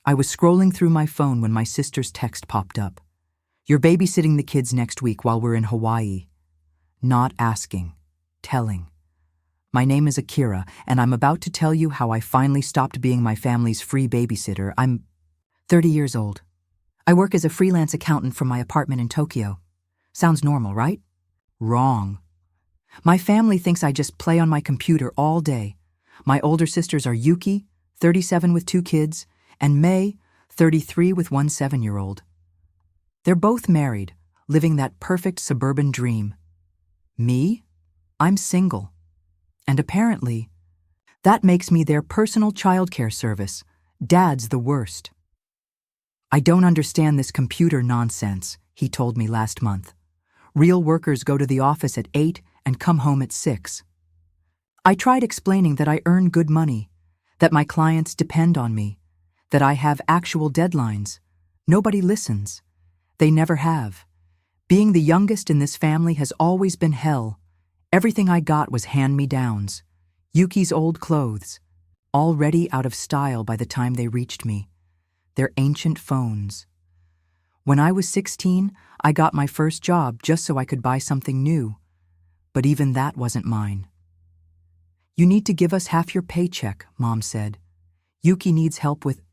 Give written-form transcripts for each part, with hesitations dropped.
I was scrolling through my phone when my sister's text popped up. "You're babysitting the kids next week while we're in Hawaii." Not asking, telling. "My name is Akira, and I'm about to tell you how I finally stopped being my family's free babysitter. I'm 30 years old. I work as a freelance accountant from my apartment in Tokyo. Sounds normal, right? Wrong. My family thinks I just play on my computer all day. My older sisters are Yuki, 37 with 2 kids, and May, 33 with 1 7-year-old. They're both married, living that perfect suburban dream. Me? I'm single. And apparently, that makes me their personal childcare service. Dad's the worst. "I don't understand this computer nonsense," he told me last month. "Real workers go to the office at 8 and come home at 6. I tried explaining that I earn good money, that my clients depend on me, that I have actual deadlines. Nobody listens. They never have. Being the youngest in this family has always been hell. Everything I got was hand-me-downs. Yuki's old clothes, already out of style by the time they reached me. Their ancient phones. When I was 16, I got my first job just so I could buy something new. But even that wasn't mine. "You need to give us half your paycheck," Mom said. "Yuki needs help with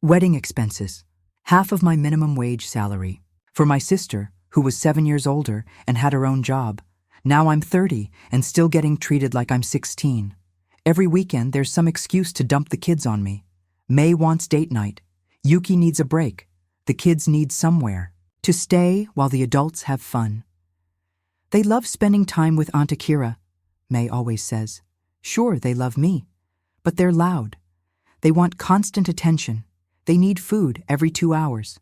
wedding expenses. Half of my minimum wage salary. For my sister, who was 7 years older and had her own job. Now I'm 30 and still getting treated like I'm 16. Every weekend there's some excuse to dump the kids on me. May wants date night. Yuki needs a break. The kids need somewhere to stay while the adults have fun. They love spending time with Aunt Akira," May always says. "Sure, they love me, but they're loud. They want constant attention. They need food every 2 hours.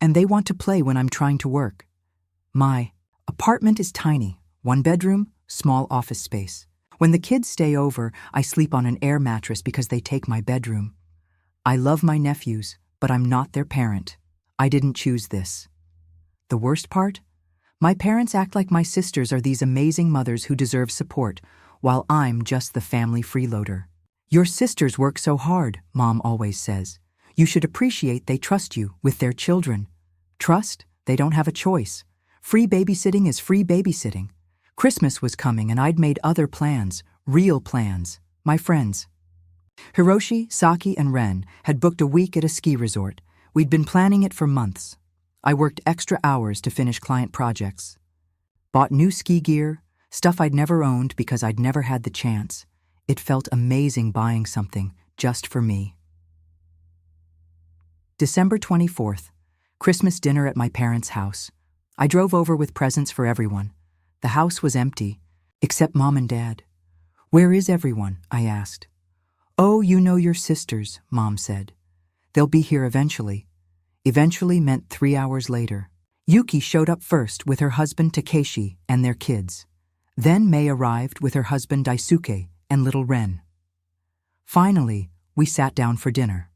And they want to play when I'm trying to work. My apartment is tiny, 1 bedroom, small office space. When the kids stay over, I sleep on an air mattress because they take my bedroom. I love my nephews, but I'm not their parent. I didn't choose this. The worst part? My parents act like my sisters are these amazing mothers who deserve support, while I'm just the family freeloader. Your sisters work so hard," Mom always says. "You should appreciate they trust you with their children. Trust? They don't have a choice. Free babysitting is free babysitting. Christmas was coming and I'd made other plans, real plans. My friends. Hiroshi, Saki, and Ren had booked a week at a ski resort. We'd been planning it for months. I worked extra hours to finish client projects. Bought new ski gear, stuff I'd never owned because I'd never had the chance. It felt amazing buying something just for me. December 24th, Christmas dinner at my parents' house. I drove over with presents for everyone. The house was empty, except Mom and Dad. "Where is everyone?" I asked. "Oh, you know your sisters," Mom said. "They'll be here eventually." Eventually meant 3 hours later. Yuki showed up first with her husband Takeshi and their kids. Then May arrived with her husband Daisuke and little Ren. Finally, we sat down for dinner.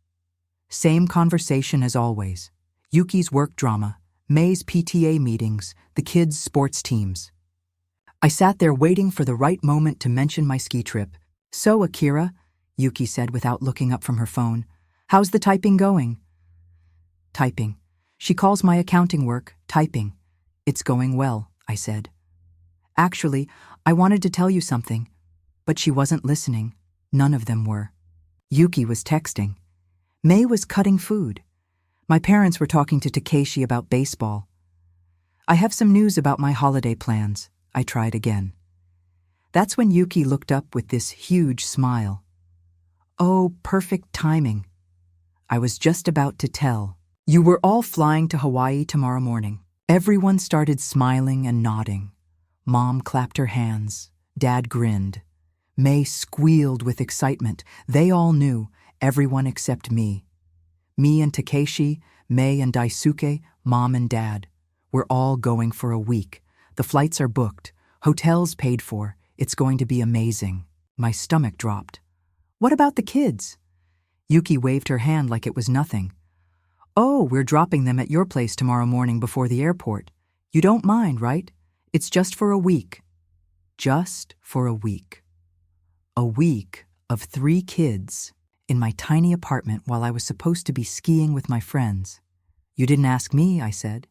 Same conversation as always. Yuki's work drama, May's PTA meetings, the kids' sports teams. I sat there waiting for the right moment to mention my ski trip. "So, Akira," Yuki said without looking up from her phone, "how's the typing going?" "Typing. She calls my accounting work typing." "It's going well," I said. "Actually, I wanted to tell you something." But she wasn't listening. None of them were. Yuki was texting. May was cutting food. My parents were talking to Takeshi about baseball. "I have some news about my holiday plans," I tried again. That's when Yuki looked up with this huge smile. "Oh, perfect timing. I was just about to tell. You were all flying to Hawaii tomorrow morning." Everyone started smiling and nodding. Mom clapped her hands. Dad grinned. May squealed with excitement. They all knew, everyone except me. Me and Takeshi, May and Daisuke, Mom and Dad. We're all going for a week. The flights are booked. Hotels paid for. It's going to be amazing. My stomach dropped. "What about the kids?" Yuki waved her hand like it was nothing. "Oh, we're dropping them at your place tomorrow morning before the airport. You don't mind, right? It's just for a week." Just for a week. A week of 3 kids in my tiny apartment while I was supposed to be skiing with my friends. You didn't ask me, I said.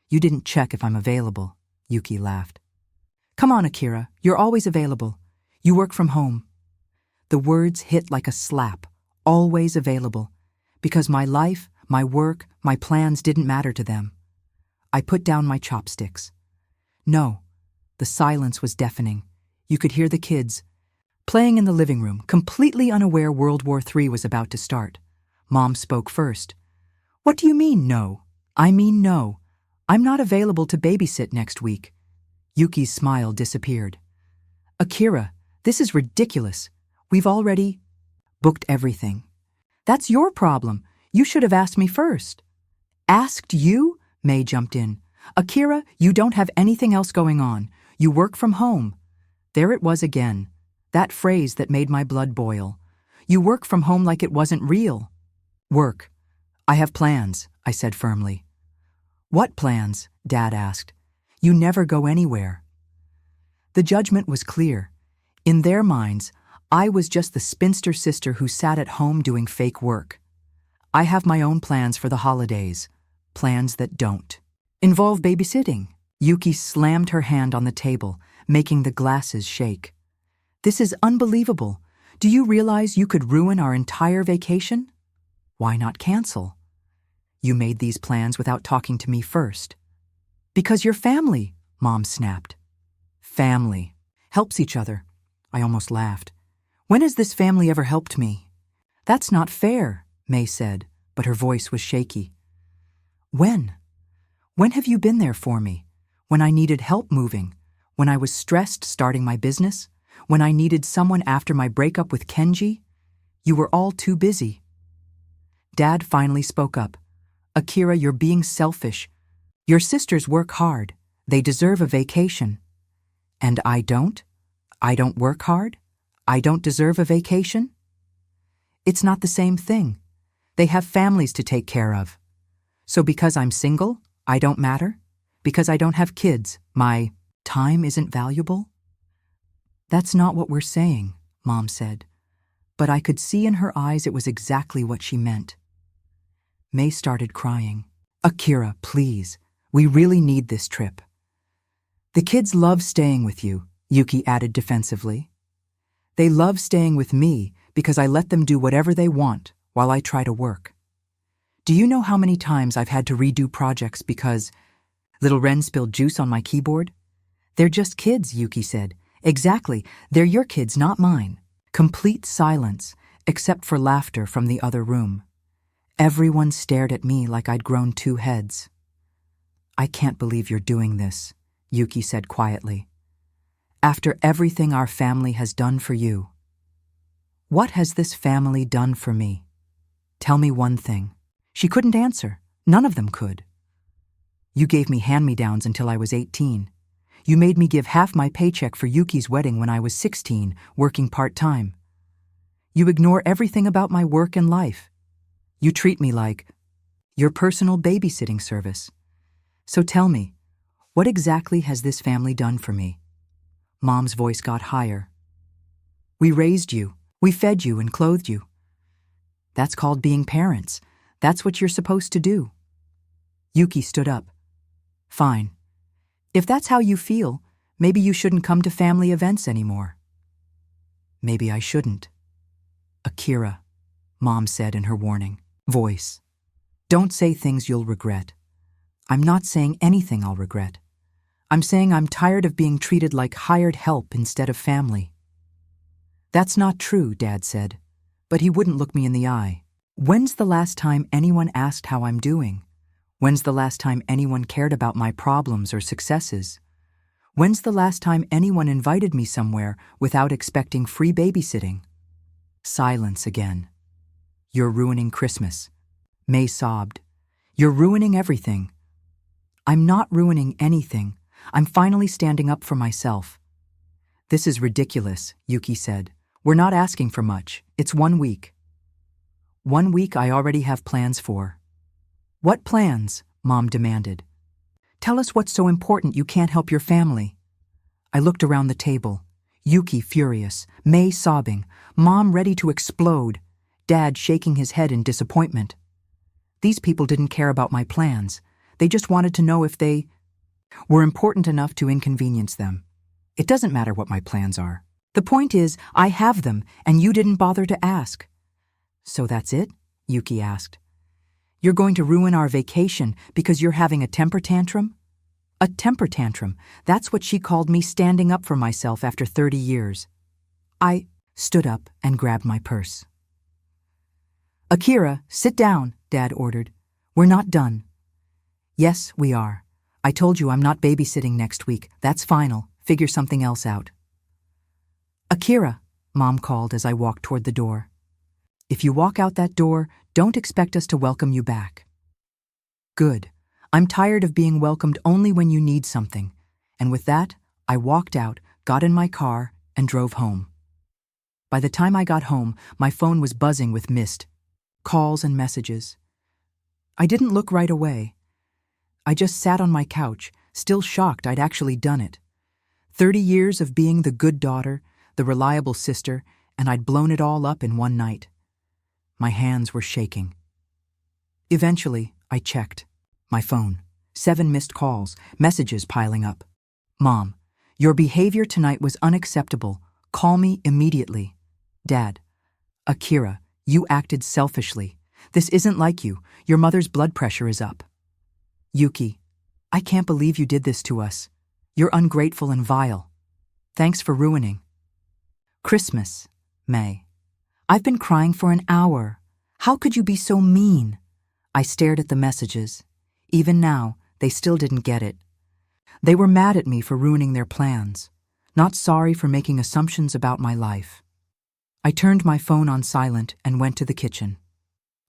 You didn't check if I'm available, Yuki laughed. Come on, Akira, you're always available. You work from home. The words hit like a slap, always available, because my life, my work, my plans didn't matter to them. I put down my chopsticks. No, the silence was deafening. You could hear the kids playing in the living room, completely unaware World War III was about to start. Mom spoke first. What do you mean, no? I mean no. I'm not available to babysit next week. Yuki's smile disappeared. Akira, this is ridiculous. We've already booked everything. That's your problem. You should have asked me first. Asked you? May jumped in. Akira, you don't have anything else going on. You work from home. There it was again. That phrase that made my blood boil. You work from home like it wasn't real. Work. I have plans, I said firmly. What plans? Dad asked. You never go anywhere. The judgment was clear. In their minds, I was just the spinster sister who sat at home doing fake work. I have my own plans for the holidays. Plans that don't involve babysitting. Yuki slammed her hand on the table, making the glasses shake. This is unbelievable. Do you realize you could ruin our entire vacation? Why not cancel? You made these plans without talking to me first. Because you're family, Mom snapped. Family. Helps each other. I almost laughed. When has this family ever helped me? That's not fair, May said, but her voice was shaky. When? When have you been there for me? When I needed help moving? When I was stressed starting my business? When I needed someone after my breakup with Kenji? You were all too busy. Dad finally spoke up. Akira, you're being selfish. Your sisters work hard. They deserve a vacation. And I don't? I don't work hard? I don't deserve a vacation? It's not the same thing. They have families to take care of. So because I'm single, I don't matter? Because I don't have kids, my time isn't valuable? That's not what we're saying, Mom said. But I could see in her eyes it was exactly what she meant. May started crying. Akira, please. We really need this trip. The kids love staying with you, Yuki added defensively. They love staying with me because I let them do whatever they want while I try to work. Do you know how many times I've had to redo projects because little Ren spilled juice on my keyboard? They're just kids, Yuki said. Exactly, they're your kids, not mine. Complete silence, except for laughter from the other room. Everyone stared at me like I'd grown two heads. I can't believe you're doing this, Yuki said quietly. After everything our family has done for you. What has this family done for me? Tell me one thing. She couldn't answer. None of them could. You gave me hand-me-downs until I was 18. You made me give half my paycheck for Yuki's wedding when I was 16, working part-time. You ignore everything about my work and life. You treat me like your personal babysitting service. So tell me, what exactly has this family done for me? Mom's voice got higher. We raised you. We fed you and clothed you. That's called being parents. That's what you're supposed to do. Yuki stood up. Fine. If that's how you feel, maybe you shouldn't come to family events anymore. Maybe I shouldn't. Akira, Mom said in her warning voice. Don't say things you'll regret. I'm not saying anything I'll regret. I'm saying I'm tired of being treated like hired help instead of family. That's not true, Dad said, but he wouldn't look me in the eye. When's the last time anyone asked how I'm doing? When's the last time anyone cared about my problems or successes? When's the last time anyone invited me somewhere without expecting free babysitting? Silence again. You're ruining Christmas. May sobbed. You're ruining everything. I'm not ruining anything. I'm finally standing up for myself. This is ridiculous, Yuki said. We're not asking for much. It's 1 week. 1 week I already have plans for. What plans? Mom demanded. Tell us what's so important you can't help your family. I looked around the table. Yuki furious, May sobbing, Mom ready to explode. Dad shaking his head in disappointment. These people didn't care about my plans. They just wanted to know if they were important enough to inconvenience them. It doesn't matter what my plans are. The point is, I have them, and you didn't bother to ask. So that's it? Yuki asked. You're going to ruin our vacation because you're having a temper tantrum? A temper tantrum. That's what she called me standing up for myself after 30 years. I stood up and grabbed my purse. Akira, sit down, Dad ordered. We're not done. Yes, we are. I told you I'm not babysitting next week. That's final. Figure something else out. Akira, Mom called as I walked toward the door. If you walk out that door, don't expect us to welcome you back. Good. I'm tired of being welcomed only when you need something. And with that, I walked out, got in my car, and drove home. By the time I got home, my phone was buzzing with missed calls and messages. I didn't look right away. I just sat on my couch, still shocked I'd actually done it. 30 years of being the good daughter, the reliable sister, and I'd blown it all up in one night. My hands were shaking. Eventually, I checked. My phone. 7 missed calls, messages piling up. Mom, your behavior tonight was unacceptable. Call me immediately. Dad, Akira, you acted selfishly. This isn't like you. Your mother's blood pressure is up. Yuki, I can't believe you did this to us. You're ungrateful and vile. Thanks for ruining Christmas, May. I've been crying for an hour. How could you be so mean? I stared at the messages. Even now, they still didn't get it. They were mad at me for ruining their plans, not sorry for making assumptions about my life. I turned my phone on silent and went to the kitchen.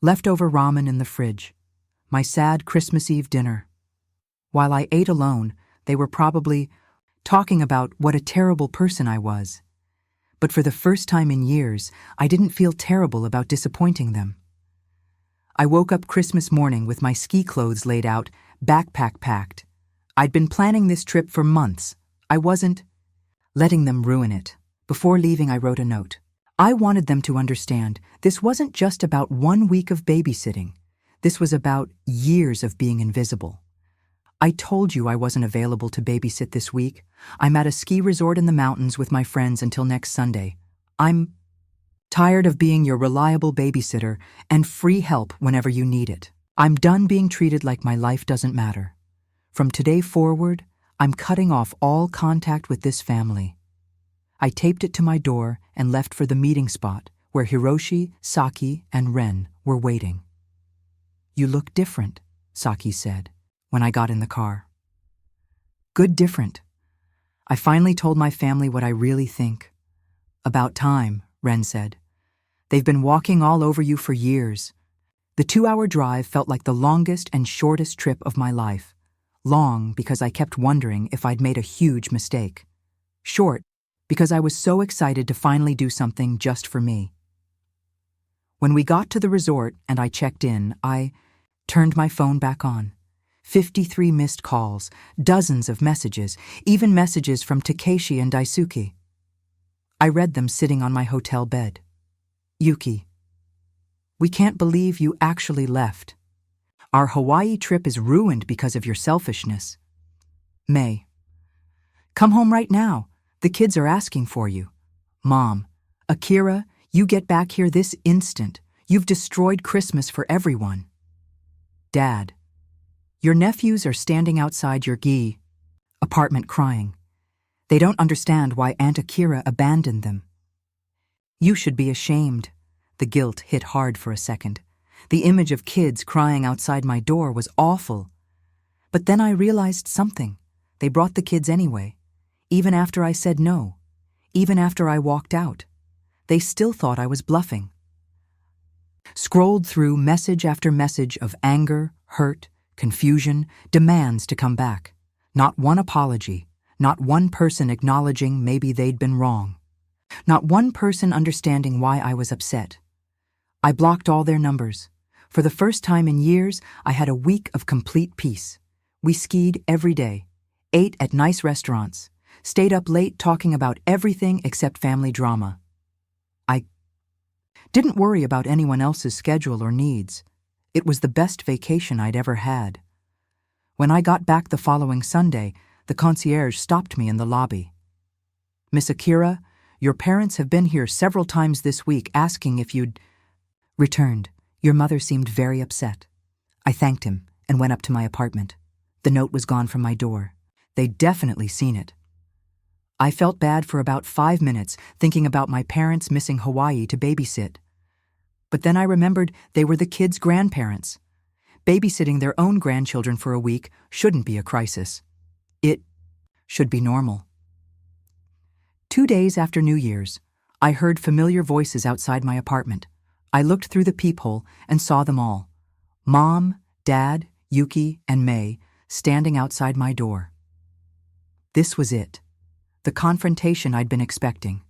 Leftover ramen in the fridge. My sad Christmas Eve dinner. While I ate alone, they were probably talking about what a terrible person I was. But for the first time in years, I didn't feel terrible about disappointing them. I woke up Christmas morning with my ski clothes laid out, backpack packed. I'd been planning this trip for months. I wasn't letting them ruin it. Before leaving, I wrote a note. I wanted them to understand this wasn't just about 1 week of babysitting. This was about years of being invisible. I told you I wasn't available to babysit this week. I'm at a ski resort in the mountains with my friends until next Sunday. I'm tired of being your reliable babysitter and free help whenever you need it. I'm done being treated like my life doesn't matter. From today forward, I'm cutting off all contact with this family. I taped it to my door and left for the meeting spot where Hiroshi, Saki, and Ren were waiting. You look different, Saki said when I got in the car. Good different. I finally told my family what I really think. About time, Ren said. They've been walking all over you for years. The 2-hour drive felt like the longest and shortest trip of my life. Long because I kept wondering if I'd made a huge mistake. Short because I was so excited to finally do something just for me. When we got to the resort and I checked in, I turned my phone back on. 53 missed calls, dozens of messages, even messages from Takeshi and Daisuke. I read them sitting on my hotel bed. Yuki, we can't believe you actually left. Our Hawaii trip is ruined because of your selfishness. May, come home right now. The kids are asking for you. Mom, Akira, you get back here this instant. You've destroyed Christmas for everyone. Dad, your nephews are standing outside your apartment crying. They don't understand why Aunt Akira abandoned them. You should be ashamed. The guilt hit hard for a second. The image of kids crying outside my door was awful. But then I realized something. They brought the kids anyway. Even after I said no. Even after I walked out. They still thought I was bluffing. Scrolled through message after message of anger, hurt, confusion, demands to come back. Not one apology. Not one person acknowledging maybe they'd been wrong. Not one person understanding why I was upset. I blocked all their numbers. For the first time in years, I had a week of complete peace. We skied every day, ate at nice restaurants, stayed up late talking about everything except family drama. I Didn't worry about anyone else's schedule or needs. It was the best vacation I'd ever had. When I got back the following Sunday, the concierge stopped me in the lobby. "Miss Akira, your parents have been here several times this week asking if you'd..." Returned. Your mother seemed very upset. I thanked him and went up to my apartment. The note was gone from my door. They'd definitely seen it. I felt bad for about 5 minutes, thinking about my parents missing Hawaii to babysit. But then I remembered they were the kids' grandparents. Babysitting their own grandchildren for a week shouldn't be a crisis. It should be normal. 2 days after New Year's, I heard familiar voices outside my apartment. I looked through the peephole and saw them all. Mom, Dad, Yuki, and May standing outside my door. This was it. The confrontation I'd been expecting.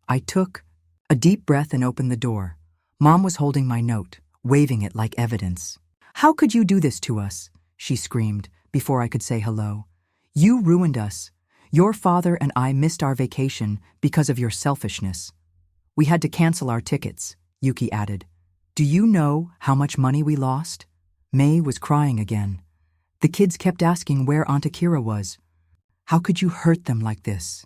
I took a deep breath and opened the door. Mom was holding my note, waving it like evidence. "How could you do this to us?" she screamed before I could say hello. "You ruined us. Your father and I missed our vacation because of your selfishness. We had to cancel our tickets," Yuki added. "Do you know how much money we lost?" May was crying again. The kids kept asking where Aunt Akira was. "How could you hurt them like this?"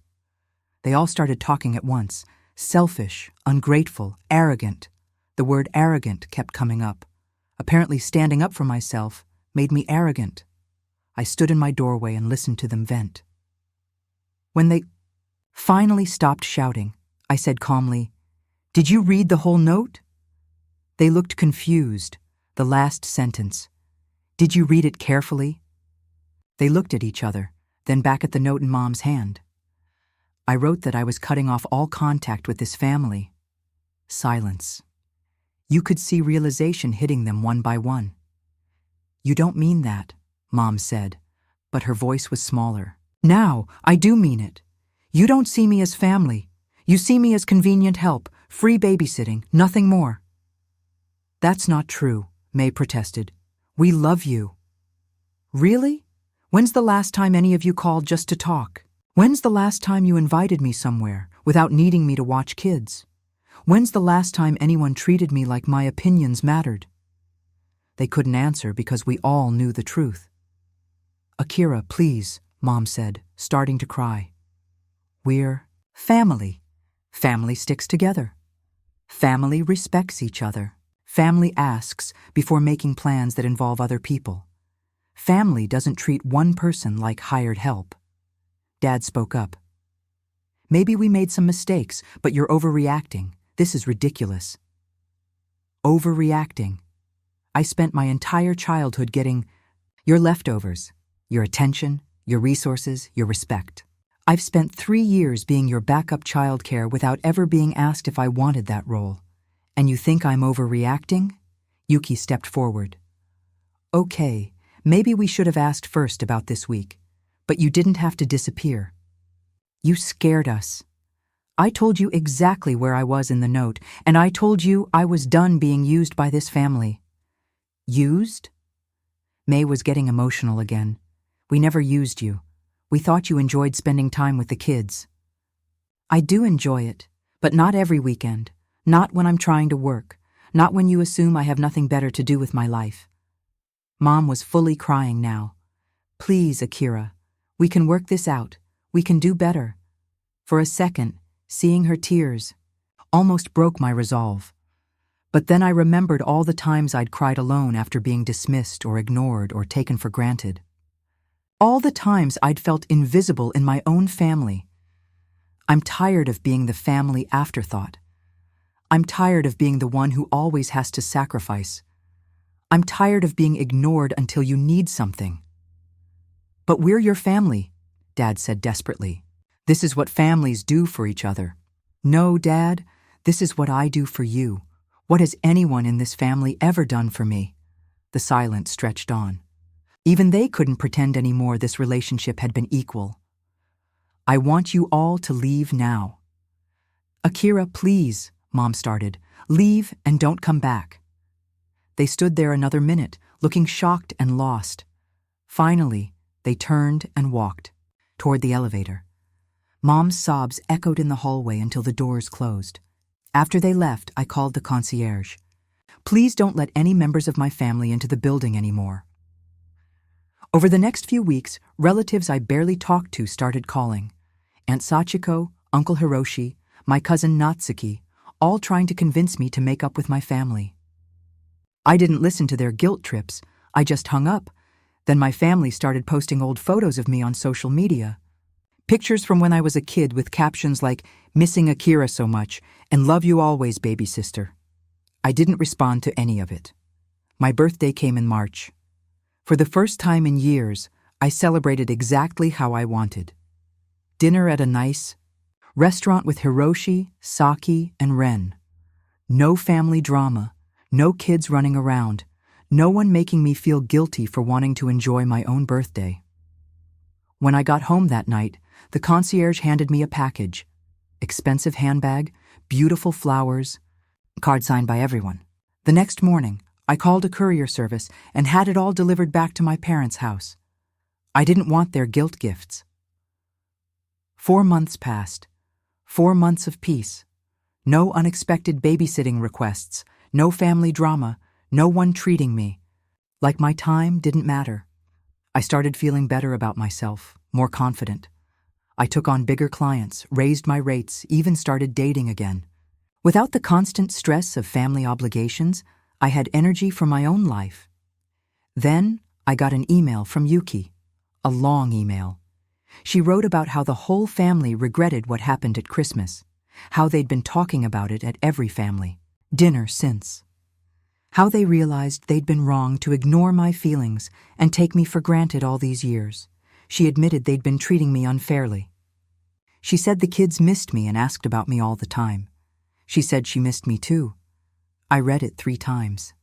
They all started talking at once. Selfish, ungrateful, arrogant. The word arrogant kept coming up. Apparently standing up for myself made me arrogant. I stood in my doorway and listened to them vent. When they finally stopped shouting, I said calmly, "Did you read the whole note?" They looked confused. The last sentence. "Did you read it carefully?" They looked at each other, then back at the note in Mom's hand. I wrote that I was cutting off all contact with this family. Silence. You could see realization hitting them one by one. "You don't mean that," Mom said, but her voice was smaller. "Now, I do mean it. You don't see me as family. You see me as convenient help, free babysitting, nothing more." "That's not true," May protested. "We love you." "Really? When's the last time any of you called just to talk? When's the last time you invited me somewhere without needing me to watch kids? When's the last time anyone treated me like my opinions mattered?" They couldn't answer because we all knew the truth. "Akira, please," Mom said, starting to cry. "We're family. Family sticks together. Family respects each other. Family asks before making plans that involve other people. Family doesn't treat one person like hired help." Dad spoke up. "Maybe we made some mistakes, but you're overreacting. This is ridiculous." Overreacting. I spent my entire childhood getting your leftovers, your attention, your resources, your respect. I've spent 3 years being your backup childcare without ever being asked if I wanted that role. And you think I'm overreacting? Yuki stepped forward. "Okay, maybe we should have asked first about this week, but you didn't have to disappear. You scared us. I told you exactly where I was in the note, and I told you I was done being used by this family." "Used?" May was getting emotional again. "We never used you. We thought you enjoyed spending time with the kids." "I do enjoy it, but not every weekend. Not when I'm trying to work. Not when you assume I have nothing better to do with my life." Mom was fully crying now. "Please, Akira. We can work this out. We can do better." For a second, seeing her tears almost broke my resolve. But then I remembered all the times I'd cried alone after being dismissed or ignored or taken for granted. All the times I'd felt invisible in my own family. I'm tired of being the family afterthought. I'm tired of being the one who always has to sacrifice. I'm tired of being ignored until you need something. "But we're your family," Dad said desperately. "This is what families do for each other." "No, Dad, this is what I do for you. What has anyone in this family ever done for me?" The silence stretched on. Even they couldn't pretend anymore this relationship had been equal. "I want you all to leave now." "Akira, please," Mom started. "Leave and don't come back." They stood there another minute, looking shocked and lost. Finally, they turned and walked toward the elevator. Mom's sobs echoed in the hallway until the doors closed. After they left, I called the concierge. Please don't let any members of my family into the building anymore. Over the next few weeks, relatives I barely talked to started calling. Aunt Sachiko, Uncle Hiroshi, my cousin Natsuki, all trying to convince me to make up with my family. I didn't listen to their guilt trips, I just hung up. Then my family started posting old photos of me on social media. Pictures from when I was a kid with captions like, "Missing Akira so much," and "Love you always, baby sister." I didn't respond to any of it. My birthday came in March. For the first time in years, I celebrated exactly how I wanted. Dinner at a nice restaurant with Hiroshi, Saki, and Ren. No family drama, no kids running around, no one making me feel guilty for wanting to enjoy my own birthday. When I got home that night, the concierge handed me a package. Expensive handbag, beautiful flowers, card signed by everyone. The next morning, I called a courier service and had it all delivered back to my parents' house. I didn't want their guilt gifts. 4 months passed. 4 months of peace. No unexpected babysitting requests, no family drama, no one treating me. Like my time didn't matter. I started feeling better about myself, more confident. I took on bigger clients, raised my rates, even started dating again. Without the constant stress of family obligations, I had energy for my own life. Then I got an email from Yuki, a long email. She wrote about how the whole family regretted what happened at Christmas, how they'd been talking about it at every family dinner since, how they realized they'd been wrong to ignore my feelings and take me for granted all these years. She admitted they'd been treating me unfairly. She said the kids missed me and asked about me all the time. She said she missed me too. I read it 3 times.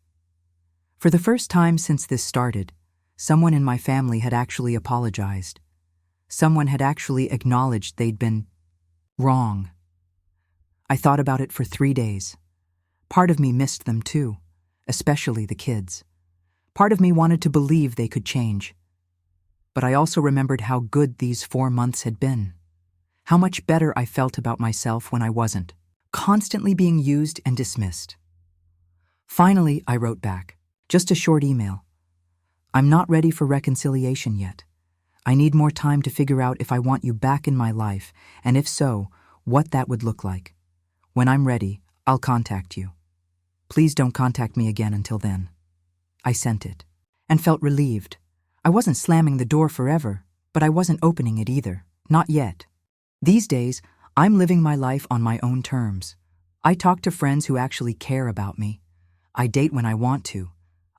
For the first time since this started, someone in my family had actually apologized. Someone had actually acknowledged they'd been wrong. I thought about it for 3 days. Part of me missed them too, especially the kids. Part of me wanted to believe they could change. But I also remembered how good these 4 months had been. How much better I felt about myself when I wasn't, constantly being used and dismissed. Finally, I wrote back, just a short email. I'm not ready for reconciliation yet. I need more time to figure out if I want you back in my life, and if so, what that would look like. When I'm ready, I'll contact you. Please don't contact me again until then. I sent it, and felt relieved. I wasn't slamming the door forever, but I wasn't opening it either, not yet. These days, I'm living my life on my own terms. I talk to friends who actually care about me. I date when I want to.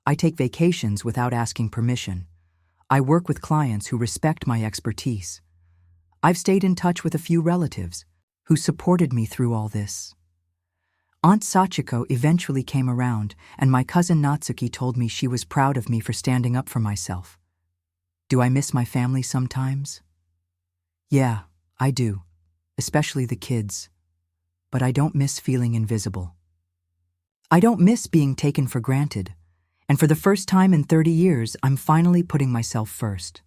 I take vacations without asking permission. I work with clients who respect my expertise. I've stayed in touch with a few relatives who supported me through all this. Aunt Sachiko eventually came around, and my cousin Natsuki told me she was proud of me for standing up for myself. Do I miss my family sometimes? Yeah, I do, especially the kids. But I don't miss feeling invisible. I don't miss being taken for granted. And for the first time in 30 years, I'm finally putting myself first.